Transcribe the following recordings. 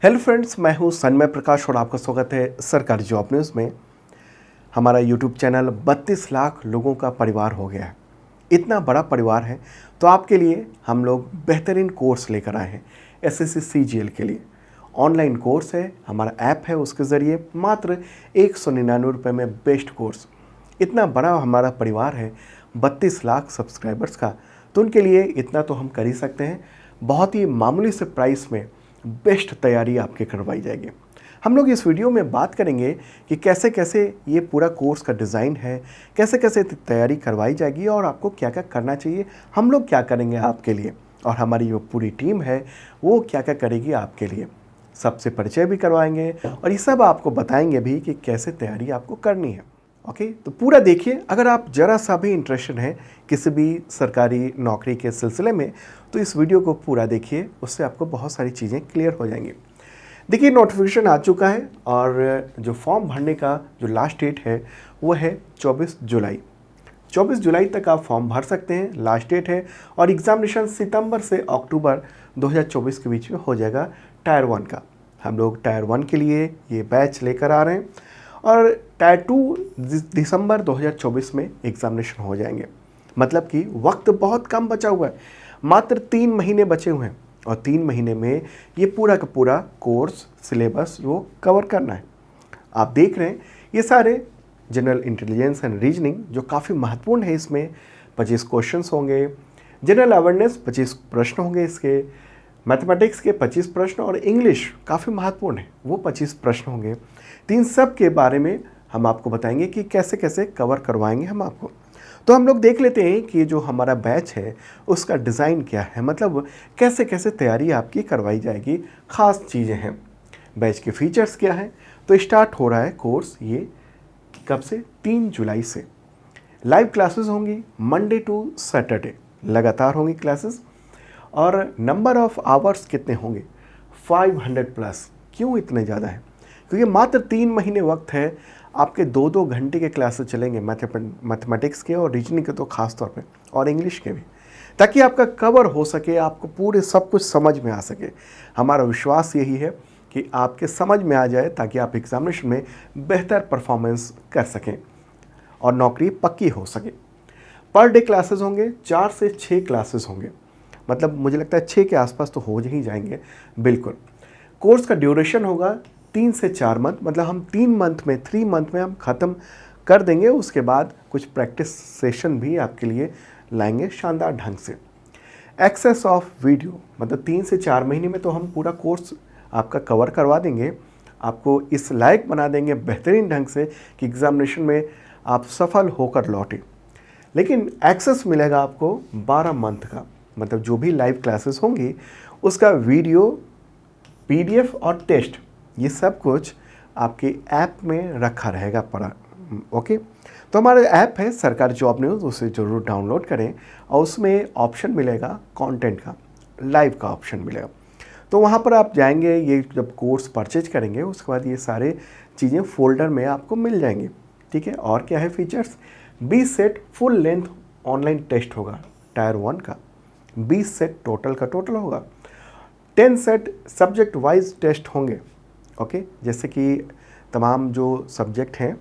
Hello friends, मैं हूं सन्मय प्रकाश और आपका स्वागत है सरकारी जॉब न्यूज़ में। हमारा यूट्यूब चैनल 32 लाख लोगों का परिवार हो गया है। इतना बड़ा परिवार है तो आपके लिए हम लोग बेहतरीन कोर्स लेकर आए हैं एसएससी सीजीएल के लिए। ऑनलाइन कोर्स है, हमारा ऐप है, उसके ज़रिए मात्र 199 रुपये में बेस्ट कोर्स। इतना बड़ा हमारा परिवार है 32 लाख सब्सक्राइबर्स का, तो उनके लिए इतना तो हम कर ही सकते हैं। बहुत ही मामूली से प्राइस में बेस्ट तैयारी आपके करवाई जाएगी। हम लोग इस वीडियो में बात करेंगे कि कैसे कैसे ये पूरा कोर्स का डिज़ाइन है, कैसे कैसे तैयारी करवाई जाएगी और आपको क्या क्या करना चाहिए, हम लोग क्या करेंगे आपके लिए और हमारी जो पूरी टीम है वो क्या क्या करेगी आपके लिए। सबसे परिचय भी करवाएंगे और ये सब आपको बताएंगे भी कि कैसे तैयारी आपको करनी है। ओके, तो पूरा देखिए। अगर आप ज़रा सा भी इंटरेस्टेड हैं किसी भी सरकारी नौकरी के सिलसिले में तो इस वीडियो को पूरा देखिए, उससे आपको बहुत सारी चीज़ें क्लियर हो जाएंगी। देखिए, नोटिफिकेशन आ चुका है और जो फॉर्म भरने का जो लास्ट डेट है वो है 24 जुलाई। 24 जुलाई तक आप फॉर्म भर सकते हैं, लास्ट डेट है। और एग्ज़ामिनेशन सितंबर से अक्टूबर 2024 के बीच में हो जाएगा टायर 1 का। हम लोग टायर 1 के लिए ये बैच लेकर आ रहे हैं और टायर 2 दिसंबर 2024 में एग्ज़ामिनेशन हो जाएंगे। मतलब कि वक्त बहुत कम बचा हुआ है, मात्र 3 महीने बचे हुए हैं और 3 महीने में ये पूरा का पूरा कोर्स सिलेबस वो कवर करना है। आप देख रहे हैं ये सारे जनरल इंटेलिजेंस एंड रीजनिंग जो काफ़ी महत्वपूर्ण है। इसमें 25 क्वेश्चंस होंगे, जनरल अवेयरनेस 25 प्रश्न होंगे, इसके मैथमेटिक्स के 25 प्रश्न और इंग्लिश काफ़ी महत्वपूर्ण है वो 25 प्रश्न होंगे। तीन सब के बारे में हम आपको बताएंगे कि कैसे कैसे कवर करवाएंगे हम आपको। तो हम लोग देख लेते हैं कि जो हमारा बैच है उसका डिज़ाइन क्या है, मतलब कैसे कैसे तैयारी आपकी करवाई जाएगी, ख़ास चीज़ें हैं। बैच के फीचर्स क्या हैं। तो स्टार्ट हो रहा है कोर्स ये कब से, 3 जुलाई से। लाइव क्लासेस होंगी मंडे टू सैटरडे, लगातार होंगी क्लासेस। और नंबर ऑफ़ आवर्स कितने होंगे, 500 प्लस। क्यों इतने ज़्यादा है? क्योंकि मात्र 3 महीने वक्त है, आपके 2-2 घंटे के क्लासेस चलेंगे मैथमेटिक्स के और रीजनिंग के तो ख़ास तौर पे, और इंग्लिश के भी, ताकि आपका कवर हो सके, आपको पूरे सब कुछ समझ में आ सके। हमारा विश्वास यही है कि आपके समझ में आ जाए ताकि आप एग्ज़ामिनेशन में बेहतर परफॉर्मेंस कर सकें और नौकरी पक्की हो सके। पर डे क्लासेस होंगे, 4 से 6 क्लासेस होंगे, मतलब मुझे लगता है 6 के आसपास तो हो ही जाएंगे बिल्कुल। कोर्स का ड्यूरेशन होगा 3 से 4 मंथ, मतलब हम 3 मंथ में हम ख़त्म कर देंगे। उसके बाद कुछ प्रैक्टिस सेशन भी आपके लिए लाएंगे शानदार ढंग से। एक्सेस ऑफ वीडियो, मतलब 3 से 4 महीने में तो हम पूरा कोर्स आपका कवर करवा देंगे, आपको इस लायक बना देंगे बेहतरीन ढंग से कि एग्ज़ामिनेशन में आप सफल होकर लौटें। लेकिन एक्सेस मिलेगा आपको 12 मंथ का, मतलब जो भी लाइव क्लासेस होंगी उसका वीडियो, पीडीएफ और टेस्ट, ये सब कुछ आपके ऐप में रखा रहेगा पड़ा। ओके, तो हमारा ऐप है सरकारी जॉब न्यूज़, उसे ज़रूर डाउनलोड करें और उसमें ऑप्शन मिलेगा कंटेंट का, लाइव का ऑप्शन मिलेगा। तो वहाँ पर आप जाएंगे, ये जब कोर्स परचेज करेंगे उसके बाद ये सारे चीज़ें फोल्डर में आपको मिल जाएंगी। ठीक है, और क्या है features, 20 set full length online test होगा टायर 1 का, 20 सेट टोटल का टोटल होगा। 10 सेट सब्जेक्ट वाइज टेस्ट होंगे। ओके, जैसे कि तमाम जो सब्जेक्ट हैं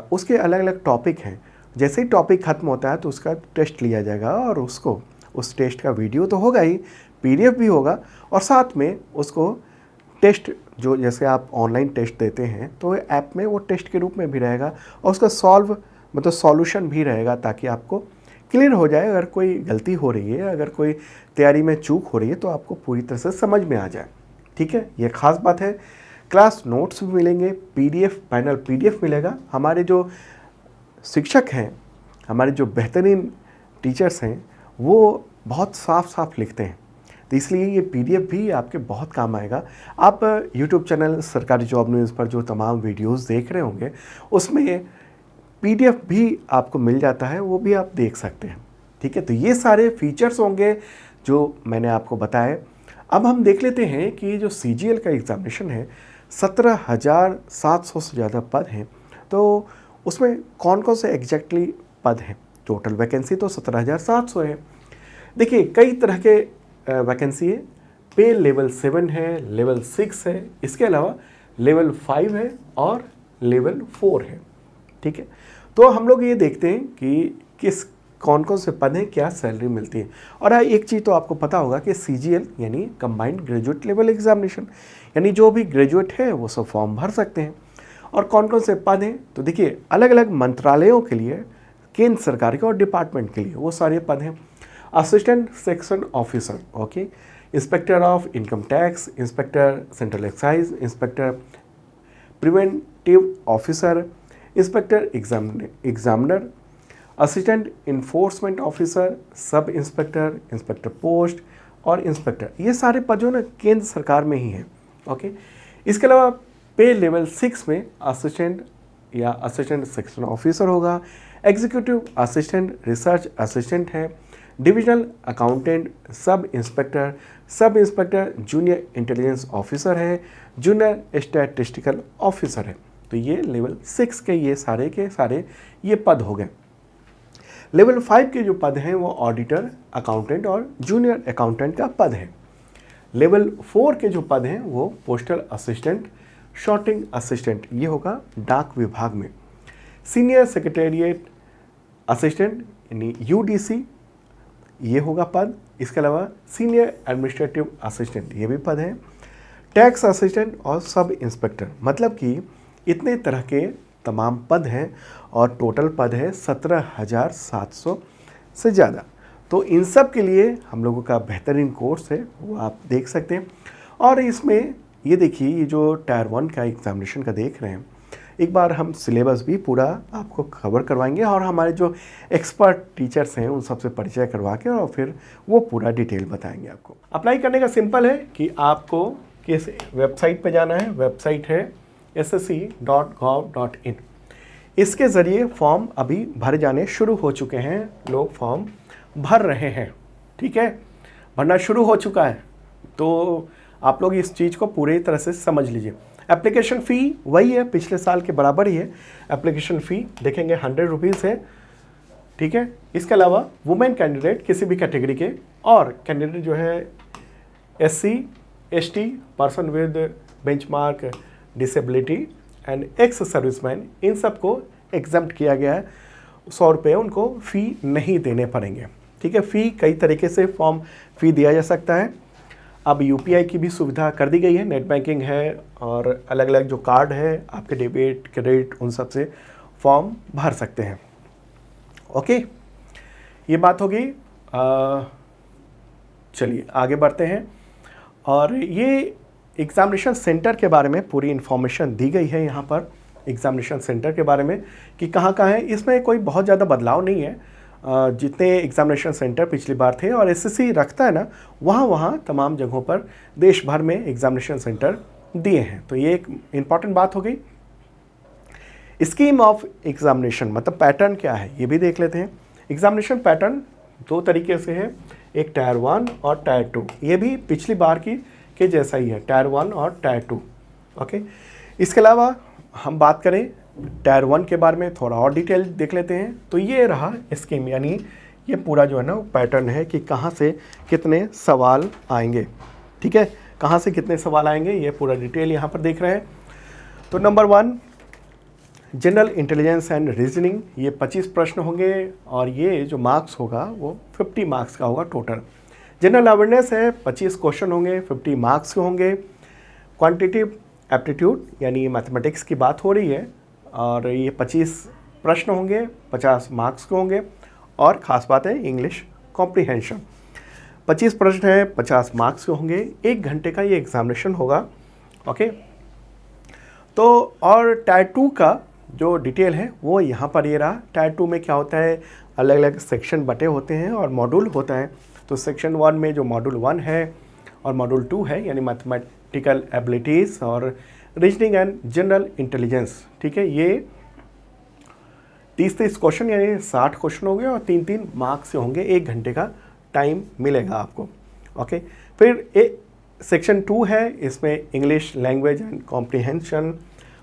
उसके अलग अलग टॉपिक हैं। जैसे ही टॉपिक ख़त्म होता है तो उसका टेस्ट लिया जाएगा और उसको, उस टेस्ट का वीडियो तो होगा ही, पीडीएफ भी होगा और साथ में उसको टेस्ट, जो जैसे आप ऑनलाइन टेस्ट देते हैं तो ऐप में वो टेस्ट के रूप में भी रहेगा और उसका मतलब सॉल्यूशन भी रहेगा, ताकि आपको क्लियर हो जाए। अगर कोई गलती हो रही है, अगर कोई तैयारी में चूक हो रही है तो आपको पूरी तरह से समझ में आ जाए। ठीक है, ये ख़ास बात है। क्लास नोट्स भी मिलेंगे, पीडीएफ, फाइनल पीडीएफ मिलेगा। हमारे जो शिक्षक हैं, हमारे जो बेहतरीन टीचर्स हैं, वो बहुत साफ साफ लिखते हैं, तो इसलिए ये पीडीएफ भी आपके बहुत काम आएगा। आप यूट्यूब चैनल सरकारी जॉब न्यूज़ पर जो तमाम वीडियोस देख रहे होंगे उसमें पीडीएफ भी आपको मिल जाता है, वो भी आप देख सकते हैं। ठीक है, तो ये सारे फीचर्स होंगे जो मैंने आपको बताए। अब हम देख लेते हैं कि जो सीजीएल का एग्ज़ामिनेशन है, 17,700 से ज़्यादा पद हैं, तो उसमें कौन कौन से एग्जैक्टली पद हैं। टोटल वैकेंसी तो 17,700 है। देखिए, कई तरह के वैकेंसी है, पे लेवल 7 है, लेवल 6 है, इसके अलावा लेवल 5 है और लेवल 4 है। ठीक है, तो हम लोग ये देखते हैं कि कौन कौन से पद हैं, क्या सैलरी मिलती है। और एक चीज़ तो आपको पता होगा कि CGL यानी कंबाइंड ग्रेजुएट लेवल एग्जामिनेशन, यानी जो भी ग्रेजुएट है वो सब फॉर्म भर सकते हैं। और कौन कौन से पद हैं, तो देखिए अलग अलग मंत्रालयों के लिए, केंद्र सरकार के और डिपार्टमेंट के लिए वो सारे पद हैं। Assistant section officer, okay, inspector of income tax, inspector central excise, inspector preventive officer, inspector examiner, assistant enforcement officer, sub inspector, inspector post और इंस्पेक्टर, ये सारे पद जो ना केंद्र सरकार में ही हैं। ओके, इसके अलावा पे लेवल 6 में असिस्टेंट या असिस्टेंट सेक्शन ऑफिसर होगा, एग्जीक्यूटिव असिस्टेंट, रिसर्च असिस्टेंट है, divisional accountant, sub inspector junior intelligence officer है, जूनियर स्टैटिस्टिकल ऑफिसर है। तो ये लेवल 6 के ये सारे के सारे ये पद हो गए। लेवल 5 के जो पद हैं वो ऑडिटर, अकाउंटेंट और जूनियर अकाउंटेंट का पद है। लेवल 4 के जो पद हैं वो पोस्टल असिस्टेंट, शॉर्टिंग असिस्टेंट, ये होगा डाक विभाग में, सीनियर सेक्रेटेरिएट असिस्टेंट यानी UDC, ये होगा पद। इसके अलावा सीनियर एडमिनिस्ट्रेटिव असिस्टेंट, ये भी पद है, टैक्स असिस्टेंट और सब इंस्पेक्टर। मतलब कि इतने तरह के तमाम पद हैं और टोटल पद है 17,700 से ज़्यादा। तो इन सब के लिए हम लोगों का बेहतरीन कोर्स है, वो आप देख सकते हैं। और इसमें ये देखिए, ये जो टायर 1 का एग्जामिनेशन का देख रहे हैं, एक बार हम सिलेबस भी पूरा आपको कवर करवाएंगे और हमारे जो एक्सपर्ट टीचर्स हैं उन सबसे परिचय करवा के और फिर वो पूरा डिटेल बताएंगे आपको। अप्लाई करने का सिंपल है कि आपको किस वेबसाइट पे जाना है। वेबसाइट है ssc.gov.in। इसके ज़रिए फॉर्म अभी भर जाने शुरू हो चुके हैं, लोग फॉर्म भर रहे हैं। ठीक है, भरना शुरू हो चुका है, तो आप लोग इस चीज़ को पूरी तरह से समझ लीजिए। एप्लीकेशन फ़ी वही है, पिछले साल के बराबर ही है। एप्लीकेशन फ़ी देखेंगे 100 रुपीज़ है। ठीक है, इसके अलावा वुमेन कैंडिडेट किसी भी कैटेगरी के और कैंडिडेट जो है SC ST, person with benchmark disability and ex serviceman, इन सब को एग्जम्प्ट किया गया है। 100 रुपये उनको फ़ी नहीं देने पड़ेंगे। ठीक है, फ़ी कई तरीके से फॉर्म फ़ी दिया जा सकता है। अब UPI की भी सुविधा कर दी गई है, नेट बैंकिंग है और अलग अलग जो कार्ड है आपके डेबिट क्रेडिट, उन सब से फॉर्म भर सकते हैं। ओके, ये बात होगी। चलिए आगे बढ़ते हैं। और ये एग्ज़ामिनेशन सेंटर के बारे में पूरी इन्फॉर्मेशन दी गई है यहाँ पर, एग्ज़ामिनेशन सेंटर के बारे में कि कहाँ कहाँ है। इसमें कोई बहुत ज़्यादा बदलाव नहीं है, जितने एग्ज़ामिनेशन सेंटर पिछली बार थे और SSC रखता है ना, वहाँ तमाम जगहों पर देश भर में एग्ज़ामिनेशन सेंटर दिए हैं। तो ये एक इम्पॉर्टेंट बात हो गई। स्कीम ऑफ एग्ज़ामिनेशन मतलब पैटर्न क्या है ये भी देख लेते हैं। एग्ज़ामिनेशन पैटर्न 2 तरीके से है, एक टायर 1 और टायर 2। ये भी पिछली बार की के जैसा ही है, टायर 1 और टायर 2। ओके, इसके अलावा हम बात करें टायर 1 के बारे में, थोड़ा और डिटेल देख लेते हैं। तो ये रहा स्कीम, यानी ये पूरा जो है ना पैटर्न है कि कहाँ से कितने सवाल आएंगे। ठीक है, कहाँ से कितने सवाल आएंगे ये पूरा डिटेल यहाँ पर देख रहे हैं। तो number 1 general intelligence and reasoning, ये 25 प्रश्न होंगे और ये जो मार्क्स होगा वो 50 मार्क्स का होगा टोटल। जनरल अवेयरनेस है, 25 क्वेश्चन होंगे, 50 मार्क्स के होंगे। क्वांटिटेटिव एप्टीट्यूड यानी मैथमेटिक्स की बात हो रही है और ये 25 प्रश्न होंगे, 50 मार्क्स के होंगे। और ख़ास बात है इंग्लिश कॉम्प्रिहेंशन, 25 प्रश्न है, 50 मार्क्स के होंगे। 1 घंटे का ये एग्जामिनेशन होगा। ओके, तो और टायर 2 का जो डिटेल है वो यहाँ पर ये रहा। टायर 2 में क्या होता है, अलग अलग सेक्शन बटे होते हैं और मॉड्यूल होता है। तो सेक्शन 1 में जो मॉड्यूल 1 है और मॉड्यूल 2 है यानी मैथमेटिकल एबिलिटीज़ और रीजनिंग एंड जनरल इंटेलिजेंस। ठीक है, ये 30-30 क्वेश्चन यानी 60 क्वेश्चन होंगे और 3-3 मार्क्स से होंगे। 1 घंटे का टाइम मिलेगा आपको। ओके, फिर सेक्शन 2 है, इसमें English language and comprehension.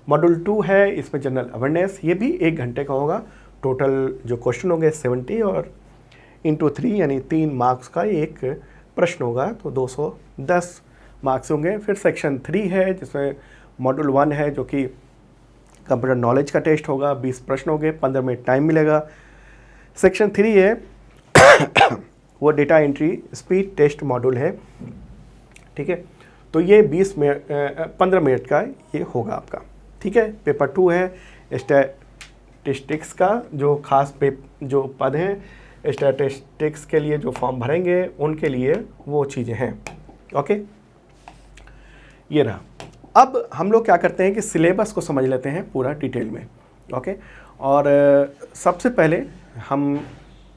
Module 2 है, इसमें जनरल अवेयरनेस, ये भी 1 घंटे का होगा। टोटल जो क्वेश्चन होंगे 70 और इंटू 3 यानी 3 मार्क्स का एक प्रश्न होगा तो 210 मार्क्स होंगे। फिर सेक्शन 3 है जिसमें मॉड्यूल 1 है जो कि कंप्यूटर नॉलेज का टेस्ट होगा, 20 प्रश्न होंगे, 15 मिनट टाइम मिलेगा। सेक्शन 3 है वो data entry speed test module है, ठीक है। तो ये 15 मिनट का ये होगा आपका, ठीक है। पेपर 2 है स्टैटिस्टिक्स का, जो खास जो पद हैं स्टैटिस्टिक्स के लिए जो फॉर्म भरेंगे उनके लिए वो चीज़ें हैं, ओके। ये रहा। अब हम लोग क्या करते हैं कि सिलेबस को समझ लेते हैं पूरा डिटेल में, ओके। और सबसे पहले हम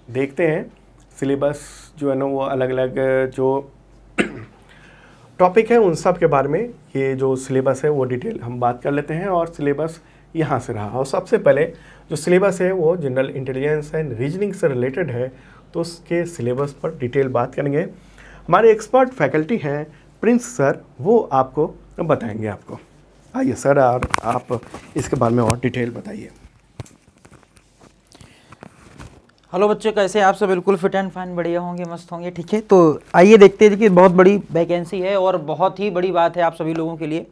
देखते हैं सिलेबस जो है ना वो अलग अलग जो टॉपिक है उन सब के बारे में, ये जो सिलेबस है वो डिटेल हम बात कर लेते हैं। और सिलेबस यहाँ से रहा। और सबसे पहले जो सिलेबस है वो जनरल इंटेलिजेंस एंड रीजनिंग से रिलेटेड है, तो उसके सिलेबस पर डिटेल बात करेंगे। हमारे एक्सपर्ट फैकल्टी हैं प्रिंस सर, वो आपको बताएंगे आपको। आइए सर, और आप इसके बारे में और डिटेल बताइए। हेलो बच्चों, कैसे आप सब? बिल्कुल फिट एंड फाइन, बढ़िया होंगे, मस्त होंगे, ठीक है। तो आइए देखते हैं कि बहुत बड़ी वैकेंसी है और बहुत ही बड़ी बात है आप सभी लोगों के लिए,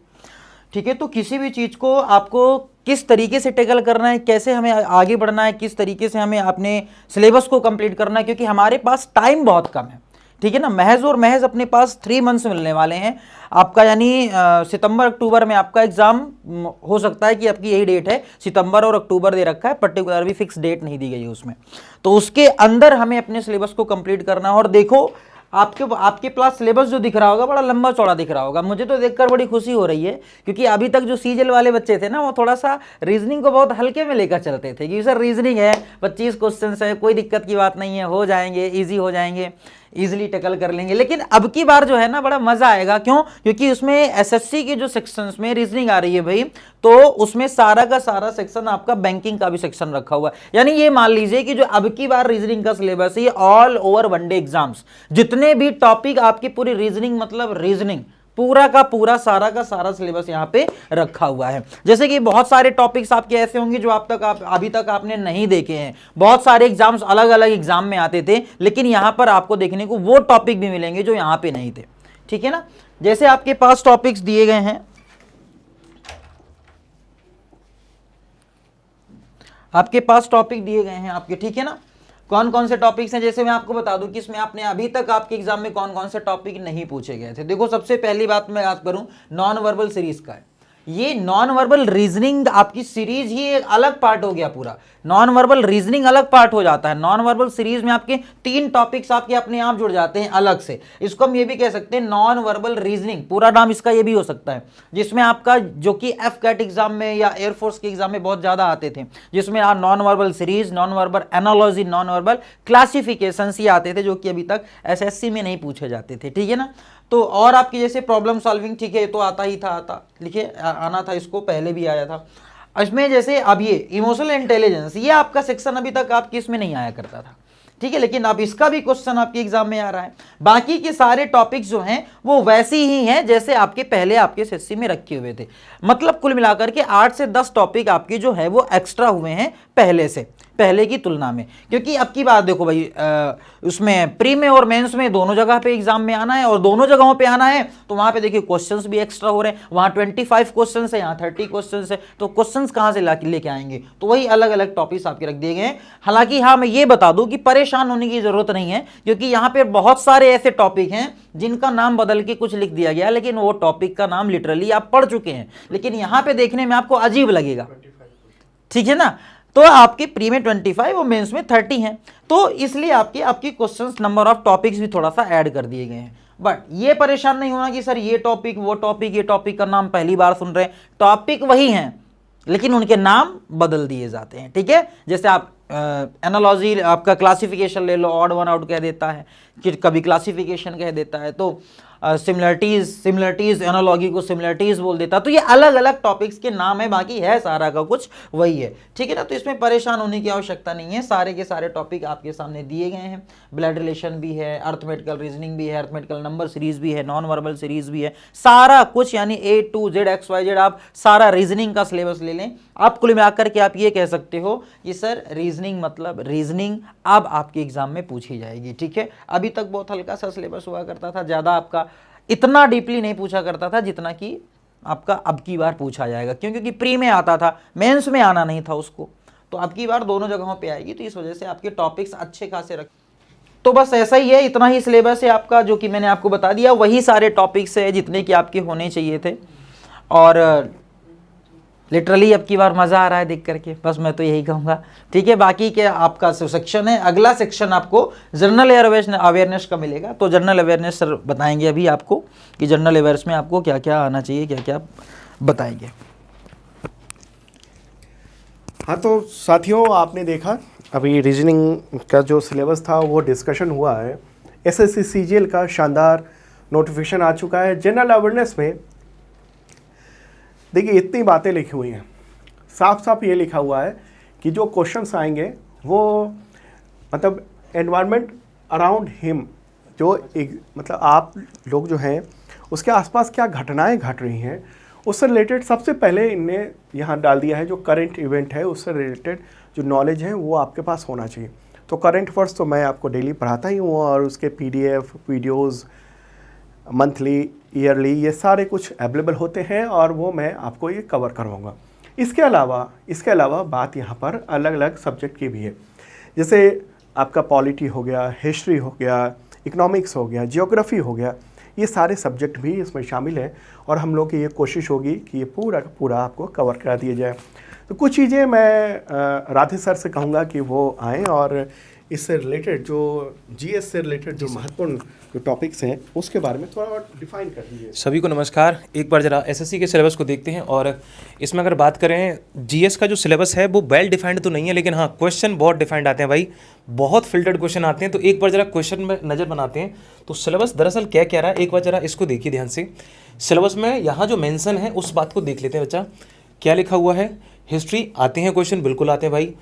ठीक है। तो किसी भी चीज़ को आपको किस तरीके से टैकल करना है, कैसे हमें आगे बढ़ना है, किस तरीके से हमें अपने सिलेबस को कंप्लीट करना है, क्योंकि हमारे पास टाइम बहुत कम है, ठीक है ना। महज और महज अपने पास 3 मंथ्स मिलने वाले हैं आपका, यानी सितंबर अक्टूबर में आपका एग्जाम हो सकता है कि आपकी यही डेट है, सितंबर और अक्टूबर दे रखा है, पर्टिकुलर भी फिक्स डेट नहीं दी गई है उसमें। तो उसके अंदर हमें अपने सिलेबस को कंप्लीट करना है। और देखो आपके पास सिलेबस जो दिख रहा होगा बड़ा लंबा चौड़ा दिख रहा होगा, मुझे तो देखकर बड़ी खुशी हो रही है, क्योंकि अभी तक जो सीजल वाले बच्चे थे ना वो थोड़ा सा रीजनिंग को बहुत हल्के में लेकर चलते थे कि सर रीजनिंग है, 25 क्वेश्चन है, कोई दिक्कत की बात नहीं है, हो जाएंगे, ईजी हो जाएंगे, इजीली टैकल कर लेंगे। लेकिन अब की बार जो है ना बड़ा मजा आएगा। क्यों? क्योंकि उसमें एसएससी के जो सेक्शंस में रीजनिंग आ रही है भाई, तो उसमें सारा का सारा सेक्शन आपका बैंकिंग का भी सेक्शन रखा हुआ है। यानी ये मान लीजिए कि जो अब की बार रीजनिंग का सिलेबस है ऑल ओवर वनडे एग्जाम्स, जितने भी टॉपिक आपकी पूरी रीजनिंग मतलब रीजनिंग पूरा का पूरा सारा का सारा सिलेबस यहाँ पे रखा हुआ है। जैसे कि बहुत सारे टॉपिक्स आपके ऐसे होंगे जो अभी तक आपने नहीं देखे हैं। बहुत सारे एग्जाम्स अलग अलग एग्जाम में आते थे, लेकिन यहाँ पर आपको देखने को वो टॉपिक भी मिलेंगे जो यहाँ पे नहीं थे, ठीक है ना। जैसे आपके पास टॉपिक्स दिए गए हैं, आपके पास टॉपिक दिए गए हैं आपके, ठीक है ना। कौन कौन से टॉपिक्स हैं, जैसे मैं आपको बता दूं कि इसमें आपने अभी तक आपके एग्जाम में कौन कौन से टॉपिक नहीं पूछे गए थे। देखो, सबसे पहली बात मैं बात करूं नॉन वर्बल सीरीज का है। ये नॉन वर्बल रीजनिंग आपकी सीरीज ही एक अलग पार्ट हो गया, पूरा नॉन वर्बल रीजनिंग अलग पार्ट हो जाता है। नॉन वर्बल सीरीज में आपके 3 टॉपिक्स आपके अपने आप जुड़ जाते हैं अलग से। इसको हम ये भी कह सकते हैं नॉन वर्बल रीजनिंग, पूरा नाम इसका ये भी हो सकता है, जिसमें आपका जो कि एफ कैट एग्जाम में या एयरफोर्स के एग्जाम में बहुत ज्यादा आते थे, जिसमें आप non verbal series, non verbal analogy, non verbal classification ही आते थे, जो कि अभी तक एसएससी में नहीं पूछे जाते थे, ठीक है ना। तो और आपकी जैसे प्रॉब्लम सॉल्विंग, ठीक है, तो आता ही था, लिखिए आना था, इसको पहले भी आया था। इसमें जैसे अब ये इमोशनल इंटेलिजेंस, ये आपका सेक्शन अभी तक आपके इसमें नहीं आया करता था, ठीक है, लेकिन अब इसका भी क्वेश्चन आपके एग्जाम में आ रहा है। बाकी के सारे टॉपिक्स जो हैं वो वैसे ही हैं जैसे आपके पहले आपके एसएससी में रखे हुए थे। मतलब कुल मिलाकर के 8 से 10 टॉपिक आपके जो है वो एक्स्ट्रा हुए हैं पहले की तुलना में। क्योंकि अब की बात देखो भाई, उसमें प्री में और मेंस में दोनों जगह पे एग्जाम में आना है, और दोनों जगहों पे आना है तो वहां पे देखिए क्वेश्चंस भी एक्स्ट्रा हो रहे हैं। वहां 25 क्वेश्चंस है, यहाँ 30 क्वेश्चंस है, तो क्वेश्चंस कहां से लेके आएंगे? तो वही अलग अलग टॉपिक्स आपके रख दिए गए हैं। हालांकि हाँ, मैं ये बता दूं कि परेशान होने की जरूरत नहीं है, क्योंकि यहाँ पे बहुत सारे ऐसे टॉपिक हैं जिनका नाम बदल के कुछ लिख दिया गया, लेकिन वो टॉपिक का नाम लिटरली आप पढ़ चुके हैं, लेकिन यहाँ पे देखने में आपको अजीब लगेगा, ठीक है ना। तो आपके प्री में 25 और मेंस में 30 हैं, तो इसलिए आपकी क्वेश्चंस नंबर ऑफ टॉपिक्स भी थोड़ा सा ऐड कर दिए गए हैं। बट ये परेशान नहीं होना कि सर ये टॉपिक वो टॉपिक, ये टॉपिक का नाम पहली बार सुन रहे हैं। टॉपिक वही हैं, लेकिन उनके नाम बदल दिए जाते हैं, ठीक है। जैसे आप एनालॉजी, आपका क्लासिफिकेशन ले लो, ऑड वन आउट कह देता है, कि कभी क्लासिफिकेशन कह देता है, तो सिमिलरिटीज एनालॉजी को सिमिलरिटीज बोल देता है। तो ये अलग अलग टॉपिक्स के नाम है, बाकी है सारा का कुछ वही है, ठीक है ना। तो इसमें परेशान होने की आवश्यकता नहीं है, सारे के सारे टॉपिक आपके सामने दिए गए हैं। ब्लड रिलेशन भी है, अर्थमेटिकल रीजनिंग भी है, अर्थमेटिकल नंबर सीरीज भी है, नॉन वर्बल सीरीज भी है, सारा कुछ, यानी A to Z XYZ आप सारा रीजनिंग का सिलेबस ले लें, आप कुल मिलाकर के आप ये कह सकते हो कि सर रीजनिंग मतलब रीजनिंग अब आपके एग्जाम में पूछी जाएगी, ठीक है। अभी तक बहुत हल्का सा सिलेबस हुआ करता था, ज़्यादा आपका इतना डीपली नहीं पूछा करता था जितना कि आपका अब की बार पूछा जाएगा, क्योंकि प्री में आता था, मेंस में आना नहीं था उसको, तो अब की बार दोनों जगहों पे आएगी, तो इस वजह से आपके टॉपिक्स अच्छे खासे रख। तो बस ऐसा ही है, इतना ही सिलेबस है आपका, जो कि मैंने आपको बता दिया, वही सारे टॉपिक्स है जितने कि आपके होने चाहिए थे। और लिटरली अब की बार मज़ा आ रहा है देख करके, बस मैं तो यही कहूँगा, ठीक है। बाकी के आपका सेक्शन है, अगला सेक्शन आपको जनरल अवेयरनेस का मिलेगा, तो जनरल अवेयरनेस सर बताएंगे अभी आपको कि जनरल अवेयरनेस में आपको क्या क्या आना चाहिए, क्या क्या बताएंगे। हाँ तो साथियों, आपने देखा अभी रीजनिंग का जो सिलेबस था वो डिस्कशन हुआ है। एसएससी सीजीएल का शानदार नोटिफिकेशन आ चुका है। जनरल अवेयरनेस में देखिए इतनी बातें लिखी हुई हैं, साफ साफ ये लिखा हुआ है कि जो क्वेश्चंस आएंगे वो मतलब एनवायरनमेंट अराउंड हिम, जो एक मतलब आप लोग जो हैं उसके आसपास क्या घटनाएं घट रही हैं उससे रिलेटेड सबसे पहले इनने यहाँ डाल दिया है। जो करंट इवेंट है उससे रिलेटेड जो नॉलेज है वो आपके पास होना चाहिए। तो करंट अफेयर्स तो मैं आपको डेली पढ़ाता ही हूँ, और उसके पीडीएफ वीडियोस मंथली ईयरली ये सारे कुछ अवेलेबल होते हैं, और वो मैं आपको ये कवर करवाऊँगा। इसके अलावा बात यहाँ पर अलग अलग सब्जेक्ट की भी है, जैसे आपका पॉलिटी हो गया, हिस्ट्री हो गया, इकोनॉमिक्स हो गया, जियोग्राफी हो गया, ये सारे सब्जेक्ट भी इसमें शामिल हैं, और हम लोग की ये कोशिश होगी कि ये पूरा का पूरा आपको कवर करा दिया जाए। तो कुछ चीज़ें मैं राधे सर से कहूँगा कि वो आएँ और इससे रिलेटेड जो जीएस से रिलेटेड जो महत्वपूर्ण जो टॉपिक्स हैं उसके बारे में थोड़ा और डिफाइन कर दीजिए। सभी को नमस्कार। एक बार जरा एसएससी के सिलेबस को देखते हैं, और इसमें अगर बात करें जीएस का जो सिलेबस है वो वेल डिफाइंड तो नहीं है, लेकिन हाँ क्वेश्चन बहुत डिफाइंड आते हैं भाई, बहुत फिल्टर्ड क्वेश्चन आते हैं। तो एक बार जरा क्वेश्चन में नज़र बनाते हैं तो सिलेबस दरअसल क्या कह रहा है, एक बार जरा इसको देखिए ध्यान से। सिलेबस में यहाँ जो मेंशन है उस बात को देख लेते हैं बच्चा, क्या लिखा हुआ है। हिस्ट्री आते हैं क्वेश्चन, बिल्कुल आते हैं भाई,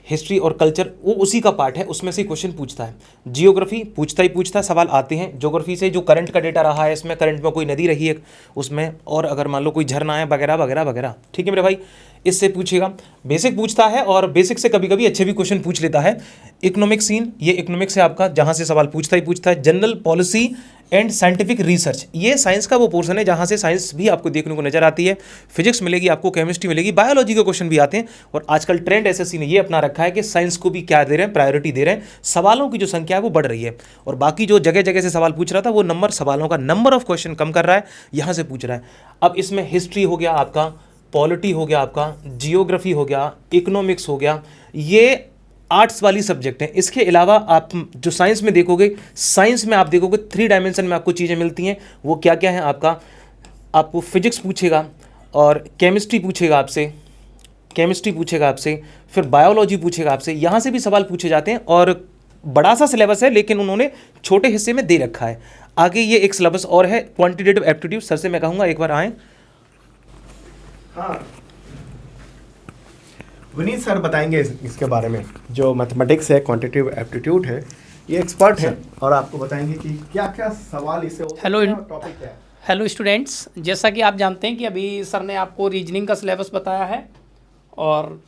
हिस्ट्री और कल्चर वो उसी का पार्ट है, उसमें से क्वेश्चन पूछता है। जियोग्राफी पूछता ही पूछता है, सवाल आते हैं। ज्योग्राफी से जो करंट का डेटा रहा है, इसमें करंट में कोई नदी रही है उसमें, और अगर मान लो कोई झरना है वगैरह वगैरह वगैरह, ठीक है मेरे भाई, इससे पूछेगा। बेसिक पूछता है, और बेसिक से कभी कभी अच्छे भी क्वेश्चन पूछ लेता है। इकोनॉमिक सीन, ये इकोनॉमिक्स है आपका, जहाँ से सवाल पूछता ही पूछता है। General policy and scientific research, ये साइंस का वो पोर्शन है जहाँ से साइंस भी आपको देखने को नजर आती है। फिजिक्स मिलेगी आपको, केमिस्ट्री मिलेगी, बायोलॉजी के क्वेश्चन भी आते हैं। और आजकल ट्रेंड एसएससी ने ये अपना रखा है कि साइंस को भी क्या दे रहे हैं, प्रायोरिटी दे रहे हैं। सवालों की जो संख्या है वो बढ़ रही है, और बाकी जो जगह जगह से सवाल पूछ रहा था वो नंबर, सवालों का नंबर ऑफ क्वेश्चन कम कर रहा है, यहाँ से पूछ रहा है। अब इसमें हिस्ट्री हो गया आपका, पॉलिटी हो गया आपका, जियोग्राफी हो गया, इकोनॉमिक्स हो गया, ये आर्ट्स वाली सब्जेक्ट हैं। इसके अलावा आप जो साइंस में देखोगे, साइंस में आप देखोगे 3 डायमेंशन में आपको चीज़ें मिलती हैं। वो क्या क्या है आपको फिजिक्स पूछेगा, और केमिस्ट्री पूछेगा आपसे, फिर बायोलॉजी पूछेगा आपसे, यहाँ से भी सवाल पूछे जाते हैं। और बड़ा सा सिलेबस है, लेकिन उन्होंने छोटे हिस्से में दे रखा है। आगे ये एक सिलेबस और है, क्वांटिटेटिव एप्टीट्यूड। सर से मैं कहूँगा एक बार आएँ। हाँ, विनीत सर बताएंगे इसके बारे में। जो मैथमेटिक्स है, क्वांटिटेटिव एप्टीट्यूड है, ये एक्सपर्ट है, और आपको बताएंगे कि क्या क्या सवाल इसे टॉपिक क्या है। हेलो स्टूडेंट्स, जैसा कि आप जानते हैं कि अभी सर ने आपको रीजनिंग का सिलेबस बताया है, और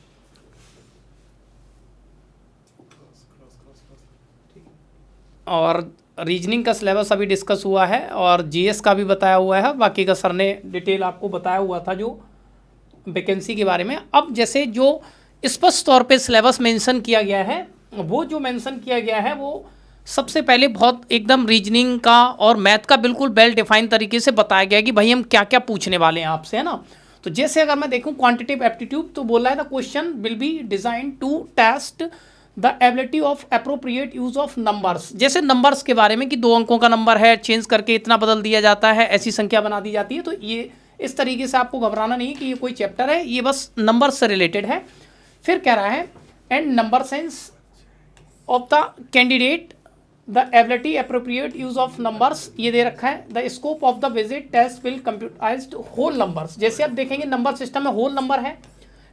रीजनिंग का सिलेबस अभी डिस्कस हुआ है, और जीएस का भी बताया हुआ है। बाकी का सर ने डिटेल आपको बताया हुआ था जो वैकेंसी के बारे में। अब जैसे जो स्पष्ट तौर पे सिलेबस मेंशन किया गया है, वो जो मेंशन किया गया है वो सबसे पहले बहुत एकदम रीजनिंग का और मैथ का बिल्कुल वेल डिफाइन तरीके से बताया गया है कि भाई हम क्या क्या पूछने वाले हैं आपसे, है ना। तो जैसे अगर मैं देखूं क्वांटिटेटिव एप्टीट्यूड, तो बोला है the question will be design to test the ability of appropriate use of numbers. जैसे नंबर्स के बारे में कि 2 अंकों का नंबर है, चेंज करके इतना बदल दिया जाता है, ऐसी संख्या बना दी जाती है। तो ये इस तरीके से आपको घबराना नहीं कि ये कोई चैप्टर है, ये बस नंबर से रिलेटेड है। फिर कह रहा है and number sense of the candidate the ability appropriate use of numbers, ये दे रखा है। The scope of the visit test will computerized whole numbers. जैसे आप देखेंगे नंबर सिस्टम में होल नंबर है,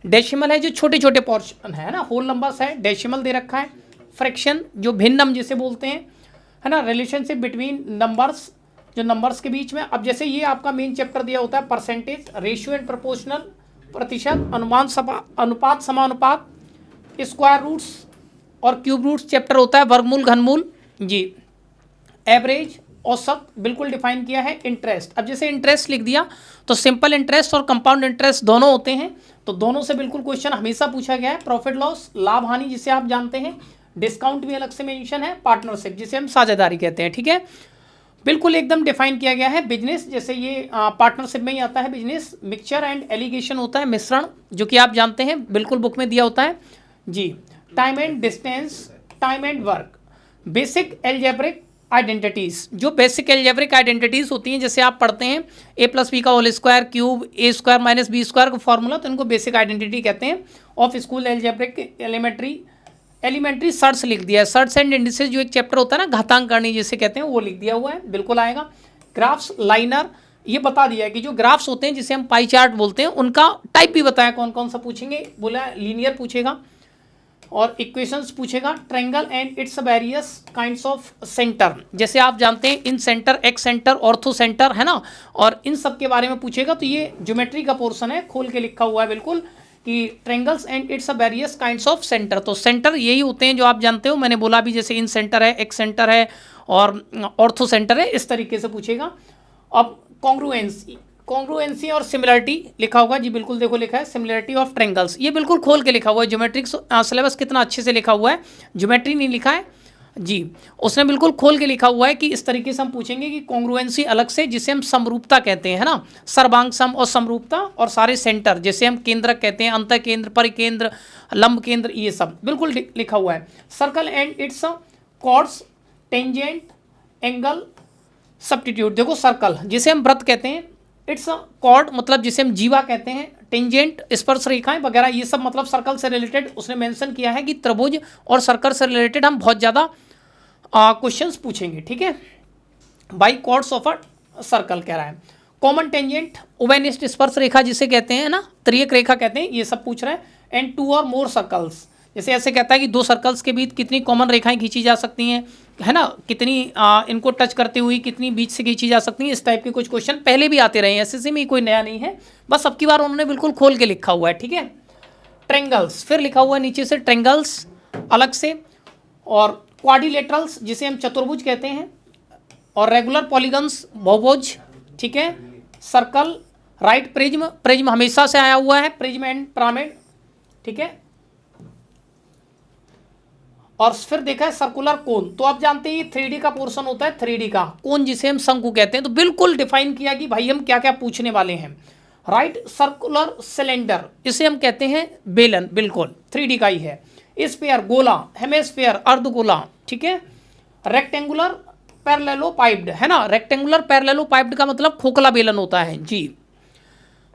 डेसिमल है जो छोटे छोटे पोर्शन है ना, होल नंबर्स है, डेसिमल दे रखा है। फ्रैक्शन जो भिन्नम जिसे बोलते हैं, है ना, रिलेशनशिप बिटवीन नंबर्स, जो नंबर्स के बीच में। अब जैसे ये आपका मेन चैप्टर दिया होता है परसेंटेज, रेशियो एंड प्रोपोर्शनल, प्रतिशत, अनुपात, समानुपात, स्क्वायर रूट्स और क्यूब रूट्स चैप्टर होता है, वर्गमूल, घनमूल जी, एवरेज, औसत बिल्कुल डिफाइन किया है। इंटरेस्ट, अब जैसे इंटरेस्ट लिख दिया तो सिंपल इंटरेस्ट और कंपाउंड इंटरेस्ट दोनों होते हैं, तो दोनों से बिल्कुल क्वेश्चन हमेशा पूछा गया है। प्रॉफिट लॉस, लाभ हानि जिसे आप जानते हैं, डिस्काउंट भी अलग से मेंशन है, पार्टनरशिप जिसे हम साझेदारी कहते हैं, ठीक है, बिल्कुल एकदम डिफाइन किया गया है। बिजनेस जैसे ये पार्टनरशिप में ही आता है बिजनेस। मिक्सचर एंड एलिगेशन होता है मिश्रण, जो कि आप जानते हैं बिल्कुल बुक में दिया होता है जी। Time and distance, time and work, basic algebraic identities, जो बेसिक एल्जेब्रिक आइडेंटिटीज होती हैं जैसे आप पढ़ते हैं a+b का whole square, cube, a² - b² का फॉर्मूला, तो इनको बेसिक आइडेंटिटी कहते हैं। Of school algebraic elementary surds लिख दिया है। सर्ट्स एंड इंडिसेस जो एक चैप्टर होता है ना, घातांक करनी जिसे कहते हैं, वो लिख दिया हुआ है, बिल्कुल आएगा। ग्राफ्स, लाइनर, ये बता दिया है कि जो ग्राफ्स होते हैं जिसे हम पाई चार्ट बोलते हैं, उनका टाइप भी बताया कौन कौन सा पूछेंगे, बोला लीनियर पूछेगा और इक्वेशंस पूछेगा। Triangle and its various kinds of centre, जैसे आप जानते हैं incentre, excentre, orthocentre है ना, और इन सब के बारे में पूछेगा। तो ये ज्योमेट्री का पोर्शन है, खोल के लिखा हुआ है बिल्कुल कि triangles and its various kinds of centre. तो सेंटर यही होते हैं जो आप जानते हो, मैंने बोला भी, जैसे इन सेंटर है, एक्स सेंटर है और ऑर्थो सेंटर है, इस तरीके से पूछेगा। अब कॉन्ग्रुएंसी और सिमिलरिटी लिखा होगा जी, बिल्कुल देखो लिखा है सिमिलरिटी ऑफ ट्रायंगल्स, ये बिल्कुल खोल के लिखा हुआ है। ज्योमेट्रिक सिलेबस कितना अच्छे से लिखा हुआ है, ज्योमेट्री नहीं लिखा है जी, उसने बिल्कुल खोल के लिखा हुआ है कि इस तरीके से हम पूछेंगे कि कॉन्ग्रुएंसी अलग से, जिसे हम समरूपता कहते हैं, है ना, सर्वांग सम और समरूपता, और सारे सेंटर जैसे हम केंद्रक कहते हैं, अंतः केंद्र, परिकेंद्र, लंब केंद्र, ये सब बिल्कुल लिखा हुआ है। Circle and its chords, tangent, angle, substitute, देखो सर्कल जिसे हम वृत्त कहते हैं, इट्स कॉर्ड मतलब जिसे हम जीवा कहते हैं, टेंजेंट स्पर्श रेखाएं वगैरह, ये सब मतलब सर्कल से रिलेटेड उसने मेंशन किया है कि त्रिभुज और सर्कल से रिलेटेड हम बहुत ज़्यादा क्वेश्चंस पूछेंगे, ठीक है, by chords of a circle कह रहा है। कॉमन टेंजेंट, उभयनिष्ठ स्पर्श रेखा जिसे कहते हैं ना, त्रियक रेखा कहते हैं, ये सब पूछ रहा है। एंड 2 और मोर सर्कल्स, जैसे ऐसे कहता है कि 2 सर्कल्स के बीच कितनी कॉमन रेखाएं खींची जा सकती हैं, है ना, कितनी इनको टच करते हुए कितनी बीच से खींची जा सकती हैं, इस टाइप के कुछ क्वेश्चन पहले भी आते रहे हैं, एसएससी में कोई नया नहीं है, बस अब की बार उन्होंने बिल्कुल खोल के लिखा हुआ है, ठीक है। ट्रायंगल्स, फिर लिखा हुआ है नीचे से ट्रायंगल्स अलग से, और क्वाड्रिलेटरल्स जिसे हम चतुर्भुज कहते हैं, और रेगुलर पॉलीगन्स बहुभुज, ठीक है। सर्कल, राइट प्रिज्म, प्रिज्म हमेशा से आया हुआ है, प्रिज्म एंड पिरामिड, ठीक है। और फिर देखा है सर्कुलर कोन, तो आप जानते हैं 3D का पोर्शन होता है, 3D का कोन जिसे हम शंकु कहते हैं, तो बिल्कुल डिफाइन किया कि भाई हम क्या क्या पूछने वाले हैं। राइट सर्कुलर सिलेंडर, इसे हम कहते हैं बेलन, बिल्कुल 3D का ही है। स्फीयर, गोला, हेमिस्फीयर, अर्धगोला, ठीक है। रेक्टेंगुलर पैरेललोपाइप्ड, है ना, रेक्टेंगुलर पैरेललोपाइप्ड का मतलब खोखला बेलन होता है जी,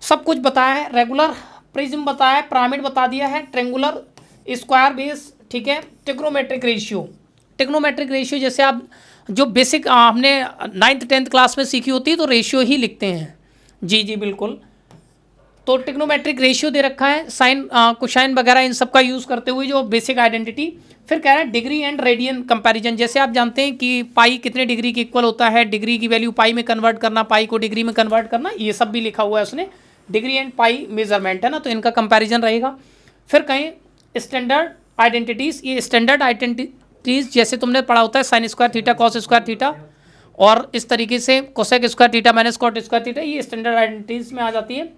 सब कुछ बताया है। रेगुलर प्रिज्म बताया है, पिरामिड बता दिया है, ट्रेंगुलर, स्क्वायर बेस, ठीक है। टिग्नोमेट्रिक रेशियो जैसे आप जो बेसिक हमने 9th 10th क्लास में सीखी होती है, तो रेशियो ही लिखते हैं जी जी बिल्कुल। तो टिग्नोमेट्रिक रेशियो दे रखा है, साइन कोसाइन वगैरह इन सब का यूज़ करते हुए जो बेसिक आइडेंटिटी। फिर कह रहा है डिग्री एंड रेडियन कंपैरिजन, जैसे आप जानते हैं कि पाई कितने डिग्री के इक्वल होता है, डिग्री की वैल्यू पाई में कन्वर्ट करना, पाई को डिग्री में कन्वर्ट करना, ये सब भी लिखा हुआ है उसने। डिग्री एंड पाई मेजरमेंट है ना, तो इनका कंपैरिजन रहेगा। फिर कहें स्टैंडर्ड आइडेंटिटीज़, ये स्टैंडर्ड आइडेंटिटीज़ जैसे तुमने पढ़ा होता है sine square theta, cos square theta, और इस तरीके से cosec square theta minus cot square theta, ये स्टैंडर्ड आइडेंटिटीज़ में आ जाती है।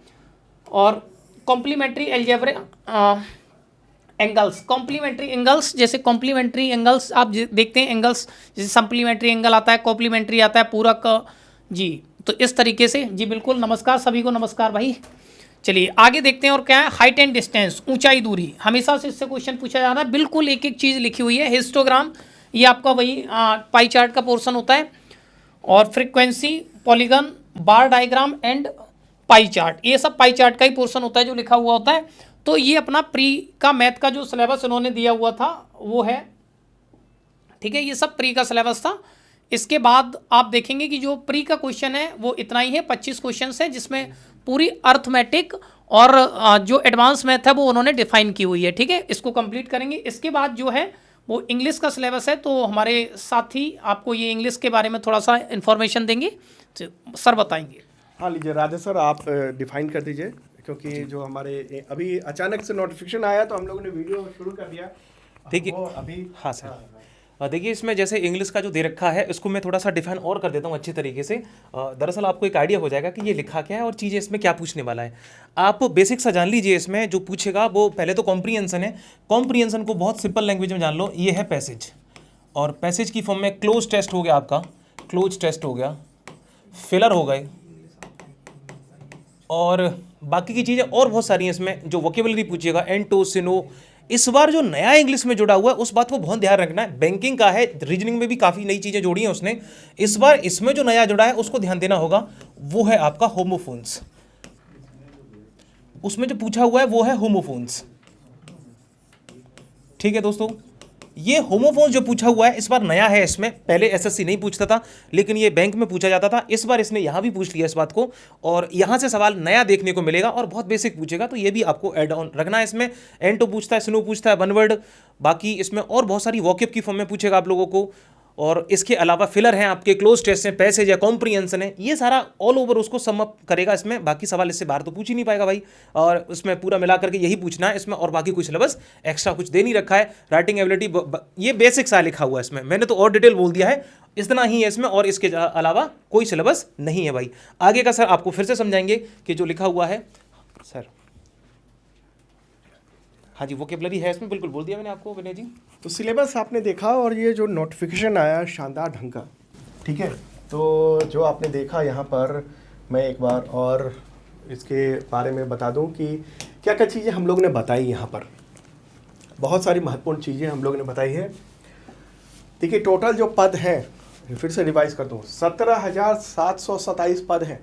और complementary algebraic angles, complementary angles, जैसे कॉम्प्लीमेंट्री एंगल्स आप देखते हैं, एंगल्स जैसे सप्लीमेंट्री एंगल आता है, कॉम्प्लीमेंट्री आता है, पूरक जी, तो इस तरीके से जी बिल्कुल। नमस्कार सभी को, नमस्कार भाई। चलिए आगे देखते हैं, और क्या है, हाइट एंड डिस्टेंस, ऊंचाई दूरी, हमेशा से इससे क्वेश्चन पूछा जा रहा है, बिल्कुल एक एक चीज़ लिखी हुई है। हिस्टोग्राम, ये आपका वही पाई चार्ट का पोर्शन होता है। और frequency, polygon, bar diagram and pie chart, ये सब पाई चार्ट का ही पोर्शन होता है जो लिखा हुआ होता है। तो ये अपना प्री का मैथ का जो सिलेबस उन्होंने दिया हुआ था वो है, ठीक है, ये सब प्री का सिलेबस था। इसके बाद आप देखेंगे कि जो प्री का क्वेश्चन है वो इतना ही है, 25 क्वेश्चन है, जिसमें पूरी अर्थमेटिक और जो एडवांस मैथ है वो उन्होंने डिफाइन की हुई है, ठीक है, इसको कंप्लीट करेंगे। इसके बाद जो है वो इंग्लिश का सिलेबस है, तो हमारे साथी आपको ये इंग्लिश के बारे में थोड़ा सा इन्फॉर्मेशन देंगे, तो सर बताएंगे। हाँ लीजिए राजा सर, आप डिफाइन कर दीजिए क्योंकि जो हमारे अभी अचानक से नोटिफिकेशन आया तो हम लोगों ने वीडियो शुरू कर दिया। देखिए, वो अभी हाँ सर, देखिए इसमें जैसे इंग्लिश का जो दे रखा है इसको मैं थोड़ा सा डिफाइन और कर देता हूँ अच्छी तरीके से। दरअसल आपको एक आइडिया हो जाएगा कि ये लिखा क्या है और चीज़ें इसमें क्या पूछने वाला है। आप बेसिक सा जान लीजिए, इसमें जो पूछेगा वो पहले तो कॉम्प्रीहेंशन है। कॉम्प्रीहेंशन को बहुत सिंपल लैंग्वेज में जान लो, ये है पैसेज, और पैसेज की फॉर्म में क्लोज टेस्ट हो गया, आपका क्लोज टेस्ट हो गया, फिलर हो गए, और बाकी की चीज़ें और बहुत सारी हैं इसमें। जो वोकेबलरी पूछिएगा, एंटो, सिनो। इस बार जो नया इंग्लिश में जुड़ा हुआ है उस बात को बहुत ध्यान रखना है। बैंकिंग का है, रीजनिंग में भी काफ़ी नई चीज़ें जोड़ी हैं उसने। इस बार इसमें जो नया जुड़ा है उसको ध्यान देना होगा, वो है आपका होमोफोन्स। उसमें जो पूछा हुआ है वो है होमोफोन्स। ठीक है दोस्तों, ये होमोफोन्स जो पूछा हुआ है इस बार नया है। इसमें पहले एसएससी नहीं पूछता था, लेकिन ये बैंक में पूछा जाता था। इस बार इसने यहाँ भी पूछ लिया इस बात को, और यहाँ से सवाल नया देखने को मिलेगा और बहुत बेसिक पूछेगा, तो ये भी आपको ऐड ऑन रखना है। इसमें एंटो पूछता है, स्नो पूछता है, वन वर्ड, बाकी इसमें और बहुत सारी वॉकअप की फॉर्म में पूछेगा आप लोगों को। और इसके अलावा फिलर हैं आपके, क्लोज टेस्ट हैं, पैसेज है, कॉम्प्रीहेंशन है, ये सारा ऑल ओवर उसको सम अप करेगा इसमें। बाकी सवाल इससे बाहर तो पूछ ही नहीं पाएगा भाई, और उसमें पूरा मिला करके यही पूछना है इसमें, और बाकी कोई सिलेबस एक्स्ट्रा कुछ दे नहीं रखा है। राइटिंग एबिलिटी ये बेसिक सा लिखा हुआ है इसमें, मैंने तो और डिटेल बोल दिया है, इतना ही है इसमें, और इसके अलावा कोई सिलेबस नहीं है भाई। आगे का सर आपको फिर से समझाएंगे कि जो लिखा हुआ है सर। हाँ जी, वोकेबलरी है इसमें, बिल्कुल बोल दिया मैंने आपको विनय जी। तो सिलेबस आपने देखा, और ये जो नोटिफिकेशन आया शानदार ढंग का, ठीक है। तो जो आपने देखा यहाँ पर, मैं एक बार और इसके बारे में बता दूँ कि क्या क्या चीज़ें हम लोग ने बताई यहाँ पर। बहुत सारी महत्वपूर्ण चीज़ें हम लोग ने बताई है। देखिए टोटल जो पद हैं, फिर से रिवाइज कर दूँ, 17,727 पद हैं,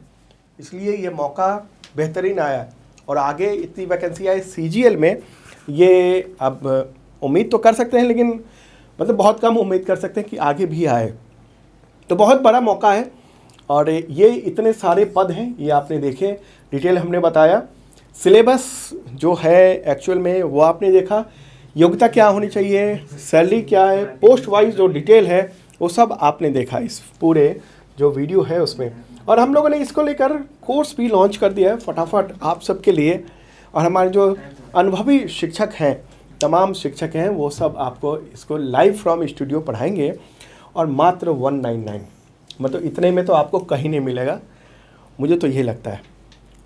इसलिए ये मौका बेहतरीन आया। और आगे इतनी वैकेंसी आई सीजीएल में, ये अब उम्मीद तो कर सकते हैं, लेकिन मतलब बहुत कम उम्मीद कर सकते हैं कि आगे भी आए। तो बहुत बड़ा मौका है, और ये इतने सारे पद हैं, ये आपने देखे, डिटेल हमने बताया। सिलेबस जो है एक्चुअल में वो आपने देखा, योग्यता क्या होनी चाहिए, सैलरी क्या है, पोस्ट वाइज जो डिटेल है वो सब आपने देखा इस पूरे जो वीडियो है उसमें। और हम लोगों ने इसको लेकर कोर्स भी लॉन्च कर दिया है फटाफट आप सबके लिए। और हमारे जो अनुभवी शिक्षक हैं, तमाम शिक्षक हैं, वो सब आपको इसको लाइव फ्रॉम स्टूडियो पढ़ाएंगे, और मात्र 199, मतलब इतने में तो आपको कहीं नहीं मिलेगा, मुझे तो यही लगता है।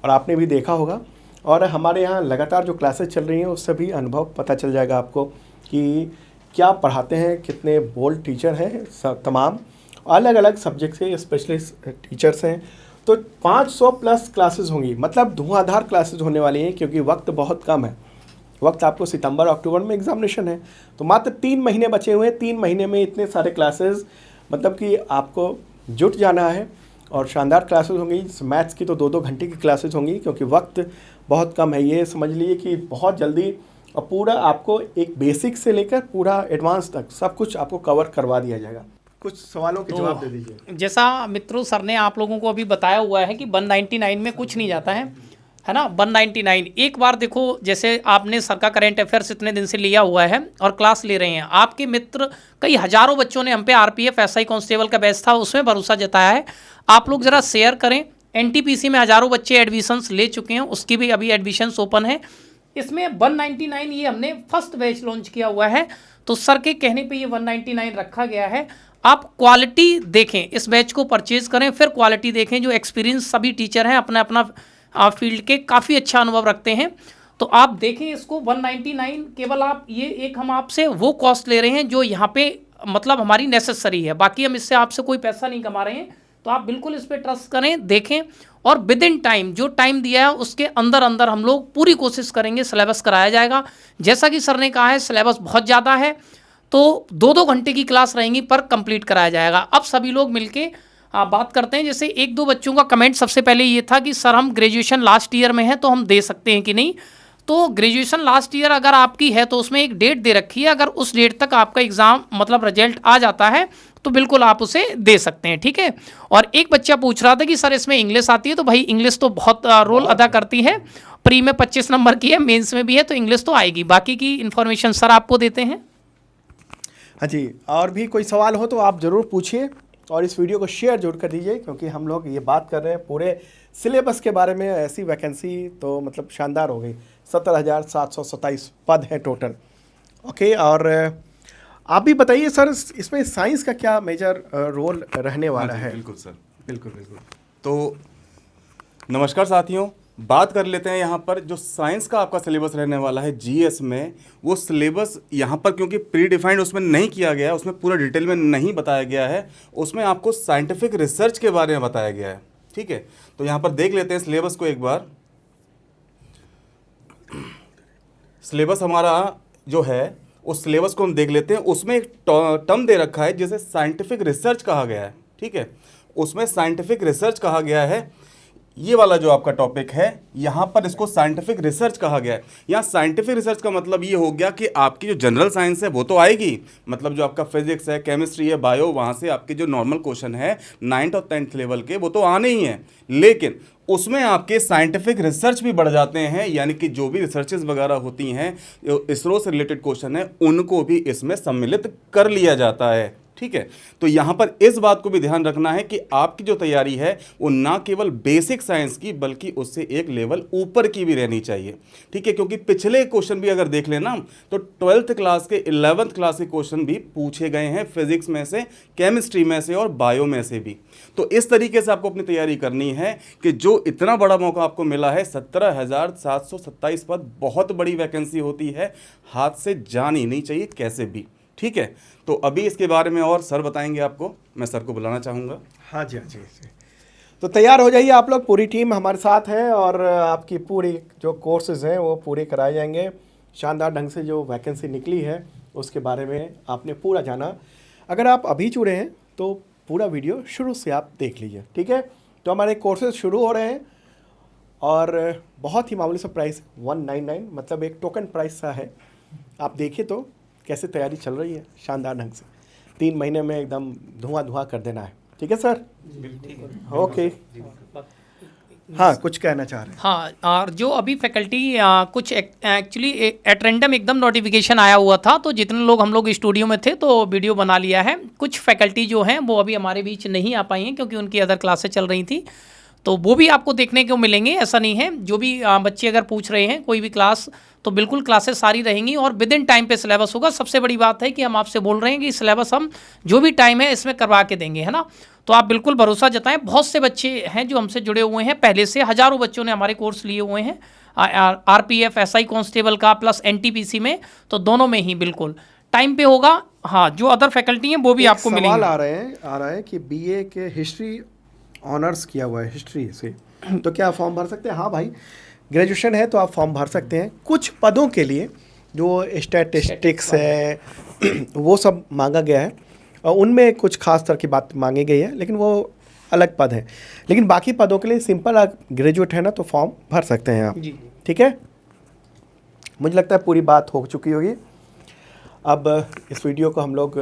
और आपने भी देखा होगा, और हमारे यहाँ लगातार जो क्लासेस चल रही हैं उससे भी अनुभव पता चल जाएगा आपको कि क्या पढ़ाते हैं, कितने बोल्ड टीचर हैं, तमाम अलग अलग सब्जेक्ट से स्पेशलिस्ट टीचर्स हैं। तो 500 प्लस क्लासेस होंगी, मतलब धुआंधार क्लासेस होने वाली हैं, क्योंकि वक्त बहुत कम है। वक्त आपको सितंबर अक्टूबर में एग्जामिनेशन है, तो मात्र 3 महीने बचे हुए हैं। 3 महीने में इतने सारे क्लासेस, मतलब कि आपको जुट जाना है, और शानदार क्लासेस होंगी। मैथ्स की तो 2-2 घंटे की क्लासेस होंगी, क्योंकि वक्त बहुत कम है। ये समझ लीजिए कि बहुत जल्दी, और पूरा आपको एक बेसिक से लेकर पूरा एडवांस तक सब कुछ आपको कवर करवा दिया जाएगा। कुछ सवालों के जवाब दे दीजिए। जैसा मित्रों सर ने आप लोगों को अभी बताया हुआ है कि 199 में कुछ नहीं जाता है ना। 199 एक बार देखो, जैसे आपने सर का करेंट अफेयर्स इतने दिन से लिया हुआ है और क्लास ले रहे हैं, आपके मित्र कई हजारों बच्चों ने हम पे आरपीएफ एसआई कांस्टेबल का बैच था उसमें भरोसा जताया है। आप लोग ज़रा शेयर करें। एनटीपीसी में हजारों बच्चे एडमिशन्स ले चुके हैं, उसकी भी अभी एडमिशन्स ओपन है। इसमें 199 ये हमने फर्स्ट बैच लॉन्च किया हुआ है, तो सर के कहने पे ये 199 रखा गया है। आप क्वालिटी देखें, इस बैच को परचेज करें, फिर क्वालिटी देखें। जो एक्सपीरियंस सभी टीचर हैं अपना अपना फील्ड के, काफ़ी अच्छा अनुभव रखते हैं, तो आप देखें इसको। 199 केवल आप ये एक हम आपसे वो कॉस्ट ले रहे हैं जो यहाँ पे मतलब हमारी नेसेसरी है, बाकी हम इससे आपसे कोई पैसा नहीं कमा रहे हैं। तो आप बिल्कुल इस पर ट्रस्ट करें, देखें, और विद इन टाइम जो टाइम दिया है उसके अंदर अंदर हम लोग पूरी कोशिश करेंगे, सिलेबस कराया जाएगा। जैसा कि सर ने कहा है सिलेबस बहुत ज़्यादा है, तो 2-2 घंटे की क्लास रहेंगी पर कंप्लीट कराया जाएगा। अब सभी लोग मिलके बात करते हैं। जैसे 1-2 बच्चों का कमेंट सबसे पहले ये था कि सर हम ग्रेजुएशन लास्ट ईयर में हैं तो हम दे सकते हैं कि नहीं। तो ग्रेजुएशन लास्ट ईयर अगर आपकी है तो उसमें एक डेट दे रखी है, अगर उस डेट तक आपका एग्ज़ाम मतलब रिजल्ट आ जाता है तो बिल्कुल आप उसे दे सकते हैं, ठीक है। और एक बच्चा पूछ रहा था कि सर इसमें इंग्लिश आती है, तो भाई इंग्लिश तो बहुत रोल अदा करती है। प्री में 25 नंबर की है, मेंस में भी है, तो इंग्लिश तो आएगी। बाकी की इन्फॉर्मेशन सर आपको देते हैं। हाँ जी, और भी कोई सवाल हो तो आप ज़रूर पूछिए, और इस वीडियो को शेयर जरूर कर दीजिए, क्योंकि हम लोग ये बात कर रहे हैं पूरे सिलेबस के बारे में। ऐसी वैकेंसी तो मतलब शानदार हो गई, 17,727 पद हैं टोटल। ओके, और आप भी बताइए सर, इसमें साइंस का क्या मेजर रोल रहने वाला है? बिल्कुल सर, बिल्कुल। तो नमस्कार साथियों, बात कर लेते हैं यहाँ पर जो साइंस का आपका सिलेबस रहने वाला है जीएस में। वो सिलेबस यहाँ पर क्योंकि प्री डिफाइंड उसमें नहीं किया गया है, उसमें पूरा डिटेल में नहीं बताया गया है, उसमें आपको साइंटिफिक रिसर्च के बारे में बताया गया है। ठीक है, तो यहाँ पर देख लेते हैं सिलेबस को एक बार। सिलेबस हमारा जो है उस सिलेबस को हम देख लेते हैं। उसमें एक टर्म दे रखा है जिसे साइंटिफिक रिसर्च कहा गया है। ठीक है, उसमें साइंटिफिक रिसर्च कहा गया है। ये वाला जो आपका टॉपिक है यहाँ पर इसको साइंटिफिक रिसर्च कहा गया है। यहाँ साइंटिफिक रिसर्च का मतलब ये हो गया कि आपकी जो जनरल साइंस है वो तो आएगी, मतलब जो आपका फिजिक्स है, केमिस्ट्री है, बायो, वहाँ से आपके जो नॉर्मल क्वेश्चन है 9th और 10th लेवल के वो तो आने ही हैं, लेकिन उसमें आपके साइंटिफिक रिसर्च भी बढ़ जाते हैं। यानी कि जो भी रिसर्चेज वगैरह होती हैं, इसरो से रिलेटेड क्वेश्चन है, उनको भी इसमें सम्मिलित कर लिया जाता है। ठीक है, तो यहाँ पर इस बात को भी ध्यान रखना है कि आपकी जो तैयारी है वो ना केवल बेसिक साइंस की बल्कि उससे एक लेवल ऊपर की भी रहनी चाहिए। ठीक है, क्योंकि पिछले क्वेश्चन भी अगर देख लेना तो 12th क्लास के 11th क्लास के क्वेश्चन भी पूछे गए हैं, फिजिक्स में से, केमिस्ट्री में से और बायो में से भी। तो इस तरीके से आपको अपनी तैयारी करनी है कि जो इतना बड़ा मौका आपको मिला है, 17,727 पद, बहुत बड़ी वैकेंसी होती है, हाथ से जान ही नहीं चाहिए कैसे भी। ठीक है, तो अभी इसके बारे में और सर बताएंगे आपको, मैं सर को बुलाना चाहूँगा। हाँ जी, हाँ जी। तो तैयार हो जाइए आप लोग, पूरी टीम हमारे साथ है और आपकी पूरी जो कोर्सेज हैं वो पूरे कराए जाएंगे। शानदार ढंग से जो वैकेंसी निकली है उसके बारे में आपने पूरा जाना। अगर आप अभी जुड़े हैं तो पूरा वीडियो शुरू से आप देख लीजिए। ठीक है, तो हमारे कोर्सेज शुरू हो रहे हैं और बहुत ही मामूली सा प्राइस 199, मतलब एक टोकन प्राइस सा है। आप देखिए तो कैसे तैयारी चल रही है शानदार ढंग से। 3 महीने में एकदम धुआं कर देना है। ठीक है सर? ओके, हाँ कुछ कहना चाह रहे हैं? हाँ, और जो अभी फैकल्टी कुछ एक्चुअली एट रैंडम एकदम नोटिफिकेशन आया हुआ था, तो जितने लोग हम लोग स्टूडियो में थे तो वीडियो बना लिया है। कुछ फैकल्टी जो हैं वो अभी हमारे बीच नहीं आ पाई हैं क्योंकि उनकी अदर क्लासेस चल रही थी, तो वो भी आपको देखने को मिलेंगे। ऐसा नहीं है, जो भी बच्चे अगर पूछ रहे हैं कोई भी क्लास, तो बिल्कुल क्लासेस सारी रहेंगी और विद इन टाइम पे सिलेबस होगा। सबसे बड़ी बात है कि हम आपसे बोल रहे हैं कि सिलेबस हम जो भी टाइम है इसमें करवा के देंगे, है ना। तो आप बिल्कुल भरोसा जताएं। बहुत से बच्चे हैं जो हमसे जुड़े हुए हैं पहले से, हज़ारों बच्चों ने हमारे कोर्स लिए हुए हैं, RPF SI कांस्टेबल का प्लस NTPC में, तो दोनों में ही बिल्कुल टाइम पे होगा। हाँ, जो अदर फैकल्टी हैं वो भी आपको मिलेंगे। सवाल आ रहा है कि BA के हिस्ट्री ऑनर्स किया हुआ है हिस्ट्री से, तो क्या फॉर्म भर सकते हैं? हाँ भाई, ग्रेजुएशन है तो आप फॉर्म भर सकते हैं। कुछ पदों के लिए जो स्टैटिस्टिक्स है वो सब मांगा गया है और उनमें कुछ खास तरह की बात मांगी गई है, लेकिन वो अलग पद है। लेकिन बाकी पदों के लिए सिंपल ग्रेजुएट है ना तो फॉर्म भर सकते हैं आप। ठीक है, मुझे लगता है पूरी बात हो चुकी होगी। अब इस वीडियो को हम लोग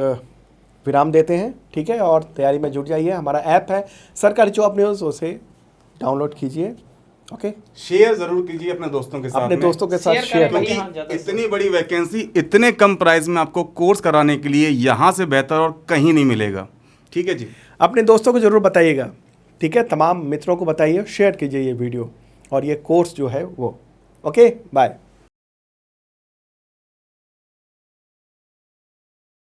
विराम देते हैं। ठीक है, और तैयारी में जुट जाइए। हमारा ऐप है सरकारी जॉब न्यूज़, उसे डाउनलोड कीजिए। ओके, शेयर जरूर कीजिए अपने दोस्तों के साथ, अपने दोस्तों के साथ शेयर क्योंकि हाँ, इतनी बड़ी वैकेंसी इतने कम प्राइस में आपको कोर्स कराने के लिए यहाँ से बेहतर और कहीं नहीं मिलेगा। ठीक है जी, अपने दोस्तों को ज़रूर बताइएगा। ठीक है, तमाम मित्रों को बताइए, शेयर कीजिए ये वीडियो और ये कोर्स जो है वो। Okay, bye.